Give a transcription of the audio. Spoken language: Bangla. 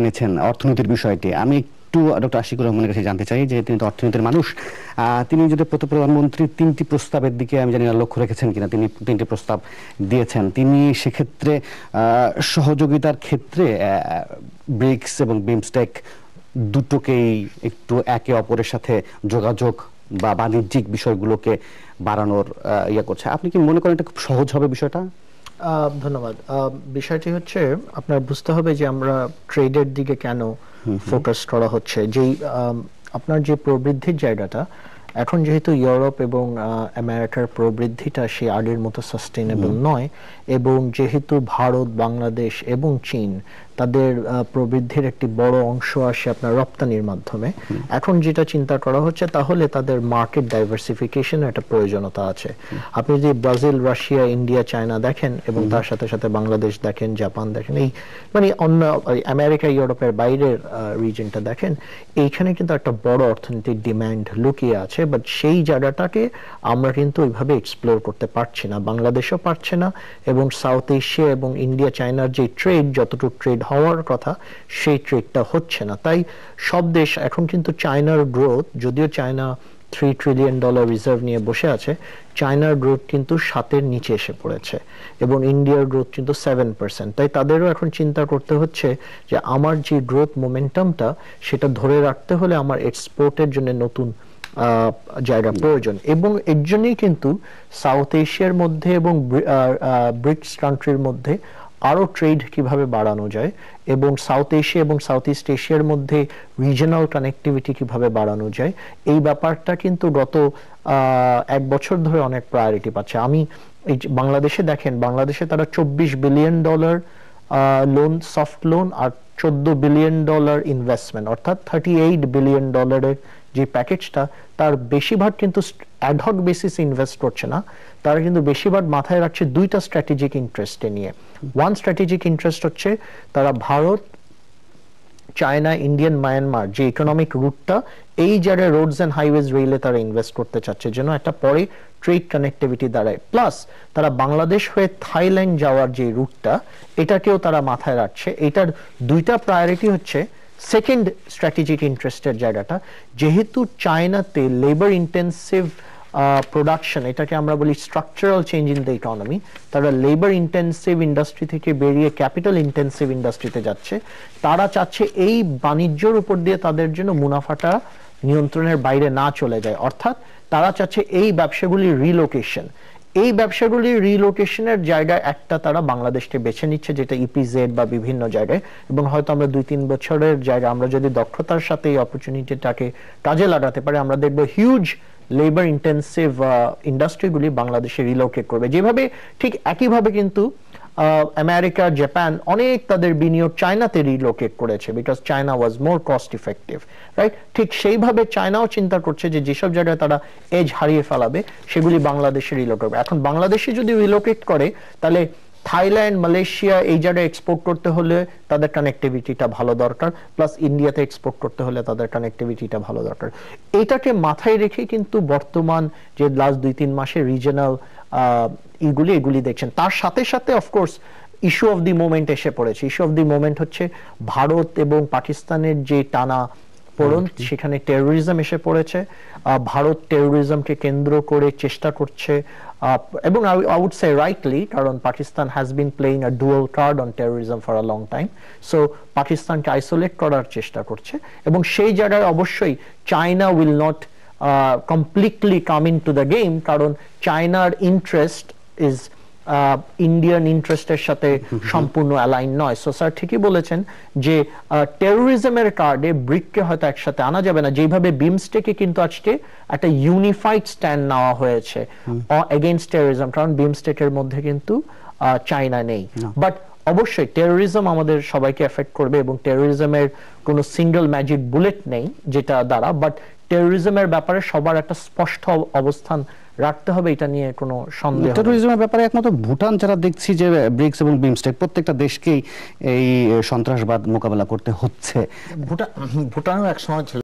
নিয়েছেন অর্থনীতির বিষয়টি। আমি একটু ডক্টর আশিকুর রহমানের কাছে জানতে চাই যে তিনি তো অর্থনীতির মানুষ, তিনি যদি প্রধানমন্ত্রী ৩টি প্রস্তাবের দিকে আমি জানি না লক্ষ্য রেখেছেন কিনা, তিনি ৩টি প্রস্তাব দিয়েছেন। তিনি সেক্ষেত্রে সহযোগিতার ক্ষেত্রে ব্রিক্স এবং বিমস্টেক দুটোকেই একটু একে অপরের সাথে যোগাযোগ বা বাণিজ্যিক বিষয়গুলোকে বাড়ানোর ইয়ে করছে। আপনি কি মনে করেন এটা খুব সহজ হবে বিষয়টা? ধন্যবাদ। বিষয়টি হচ্ছে আপনার বুঝতে হবে যে আমরা ট্রেডের দিকে কেন ফোকাস করা হচ্ছে। যেই আপনার যে প্রবৃদ্ধির জায়গাটা এখন যেহেতু ইউরোপ এবং আমেরিকার প্রবৃদ্ধিটা সেই আগের মতো সাস্টেইনেবল নয়, এবং যেহেতু ভারত, বাংলাদেশ এবং চীন তাদের প্রবৃদ্ধির একটি বড় অংশ আসে আপনার রপ্তানির মাধ্যমে, এখন যেটা চিন্তা করা হচ্ছে তাহলে তাদের মার্কেট ডাইভার্সিফিকেশনের একটা প্রয়োজনীয়তা আছে। আপনি যদি ব্রাজিল, রাশিয়া, ইন্ডিয়া, চায়না দেখেন এবং তার সাথে সাথে বাংলাদেশ দেখেন, জাপান দেখেন, এই মানে অন্য আমেরিকা, ইউরোপের বাইরের রিজনটা দেখেন, এইখানে কিন্তু একটা বড় অর্থনৈতিক ডিমান্ড লুকিয়ে আছে। বাট সেই জায়গাটাকে আমরা কিন্তু ওইভাবে এক্সপ্লোর করতে পারছি না, বাংলাদেশও পারছে না, এবং সাউথ এশিয়া এবং ইন্ডিয়া, চায়নার যে ট্রেড, যতটুকু ট্রেড হওয়ার কথা সেই ট্রেডটা হচ্ছে না। তাই সব দেশ এখন কিন্তু চায়নার গ্রোথ, যদিও চায়না $3 ট্রিলিয়ন রিজার্ভ নিয়ে বসে আছে, চায়নার গ্রোথ কিন্তু 7-এর নিচে এসে পড়েছে এবং ইন্ডিয়ার গ্রোথ কিন্তু 7%। তাই তাদেরও এখন চিন্তা করতে হচ্ছে যে আমার যে গ্রোথ মোমেন্টামটা সেটা ধরে রাখতে হলে আমার এক্সপোর্টের জন্য নতুন জায়গা প্রয়োজন। এবং এর জন্যই কিন্তু সাউথ এশিয়ার মধ্যে এবং ব্রিক্স কান্ট্রির মধ্যে আরো ট্রেড কিভাবে বাড়ানো যায় এবং সাউথ এশিয়া এবং সাউথ ইস্ট এশিয়ার মধ্যে রিজিওনাল কানেক্টিভিটি কিভাবে বাড়ানো যায়, এই ব্যাপারটা কিন্তু গত 1 বছর ধরে অনেক প্রায়োরিটি পাচ্ছে। আমি এই বাংলাদেশে দেখেন, বাংলাদেশে তারা $24 বিলিয়ন লোন, সফট লোন, আর $14 বিলিয়ন ইনভেস্টমেন্ট, অর্থাৎ $38 বিলিয়ন যে প্যাকেজটা, তার বেশিরভাগ কিন্তু অ্যাডহক বেসিস ইনভেস্ট করছে না, তারা কিন্তু বেশিরভাগ মাথায় রাখছে দুইটা স্ট্র্যাটেজিক ইন্টারেস্টে নিয়ে। ওয়ান স্ট্র্যাটেজিক ইন্টারেস্ট হচ্ছে তারা ভারত, চায়না, ইন্ডিয়ান, মায়ানমার যে ইকোনমিক রুটটা, এই জায়গায় রোডস এন্ড হাইওয়েজ, রেলে তারা ইনভেস্ট করতে চাচ্ছে যেন একটা পরে ট্রেড কানেক্টিভিটি দাঁড়ায়। প্লাস তারা বাংলাদেশ হয়ে থাইল্যান্ড যাওয়ার যে রুটটা, এটাকেও তারা মাথায় রাখছে। এটার দুইটা প্রায়োরিটি হচ্ছে। সেকেন্ড স্ট্র্যাটেজিক ইন্টারেস্টের জায়গাটা, যেহেতু চায়নাতে লেবার ইন্টেন্সিভ প্রোডাকশন, এটাকে আমরা বলি structural change in the economy, তারা লেবার ইন্টেন্সিভ ইন্ডাস্ট্রি থেকে বেরিয়ে ক্যাপিটাল ইন্টেন্সিভ ইন্ডাস্ট্রিতে যাচ্ছে। তারা চাচ্ছে এই বাণিজ্যের উপর দিয়ে তাদের জন্য মুনাফাটা নিয়ন্ত্রণের বাইরে না চলে যায়, অর্থাৎ তারা চাচ্ছে এই ব্যবসাগুলির রিলোকেশন। এই ব্যবসাগুলির রিলোকেশনের জায়গায় একটা তারা বাংলাদেশকে বেছে নিচ্ছে, যেটা ইপিজেড বা বিভিন্ন জায়গায়, এবং হয়তো আমরা 2-3 বছরের জায়গায় আমরা যদি দক্ষতার সাথে এই অপরচুনিটিটাকে কাজে লাগাতে পারি, আমরা দেখব হিউজ লেবার ইন্টেন্সিভ ইন্ডাস্ট্রিগুলি বাংলাদেশে রিলোকেট করবে। যেভাবে ঠিক একইভাবে কিন্তু আমেরিকা, জাপান অনেক তাদের বিনিয়োগ চায়নাতে রিলোকেট করেছে, because China was more cost effective, right? ঠিক সেইভাবে চায়নাও চিন্তা করছে যে যেসব জায়গায় তারা এজ হারিয়ে ফেলাবে সেগুলি বাংলাদেশে রিলোকেট করবে। এখন বাংলাদেশে যদি রিলোকেট করে, তাহলে থাইল্যান্ড, মালয়েশিয়া এই জায়গায় এক্সপোর্ট করতে হলে তাদের কানেক্টিভিটিটা ভালো দরকার, প্লাস ইন্ডিয়াতে এক্সপোর্ট করতে হলে তাদের কানেক্টিভিটিটা ভালো দরকার। এটাকে মাথায় রেখে কিন্তু বর্তমান যে লাস্ট 2-3 মাসে রিজিওনাল এগুলি দেখছেন। তার সাথে সাথে of course issue of the moment এসে পড়েছে। ইস্যু অফ দি মোমেন্ট হচ্ছে ভারত এবং পাকিস্তানের যে টানা পড়ন, সেখানে টেরোরিজম এসে পড়েছে। ভারত টেরোরিজমকে কেন্দ্র করে চেষ্টা করছে, এবং আই উড সে রাইটলি, কারণ Pakistan has been playing a dual card on terrorism for a long time. So পাকিস্তানকে আইসোলেট করার চেষ্টা করছে, এবং সেই জায়গায় অবশ্যই China will not completely come into the game, কারণ চায়নার ইন্টারেস্ট ইজ ইন্ডিয়ান ইন্টারেস্টের সাথে সম্পূর্ণ অ্যালাইন নয়। সো স্যার ঠিকই বলেছেন যে টেরোরিজমের কার্ডে ব্রিককে হয়তো একসাথে আনা যাবে না, যেভাবে বিমস্টেকে কিন্তু আজকে একটা ইউনিফাইড স্ট্যান্ড নেওয়া হয়েছে এগেইনস্ট টেরোরিজম, কারণ বিমস্টেকের মধ্যে কিন্তু চায়না নেই। বাট অবশ্যই টেরোরিজম আমাদের সবাইকে এফেক্ট করবে, এবং টেরোরিজমের কোনো সিঙ্গেল ম্যাজিক বুলেট নেই যেটা দ্বারা, বাট টেরোরিজমের ব্যাপারে সবার একটা স্পষ্ট অবস্থান রাখতে হবে, এটা নিয়ে কোনো সন্দেহ নেই। টেরোরিজমের ব্যাপারে একমাত্র ভুটান ছাড়া দেখছি যে ব্রিক্স এবং বিমস্টেক প্রত্যেকটা দেশকেই এই সন্ত্রাসবাদ মোকাবেলা করতে হচ্ছে। ভুটানও এক সময় ছিল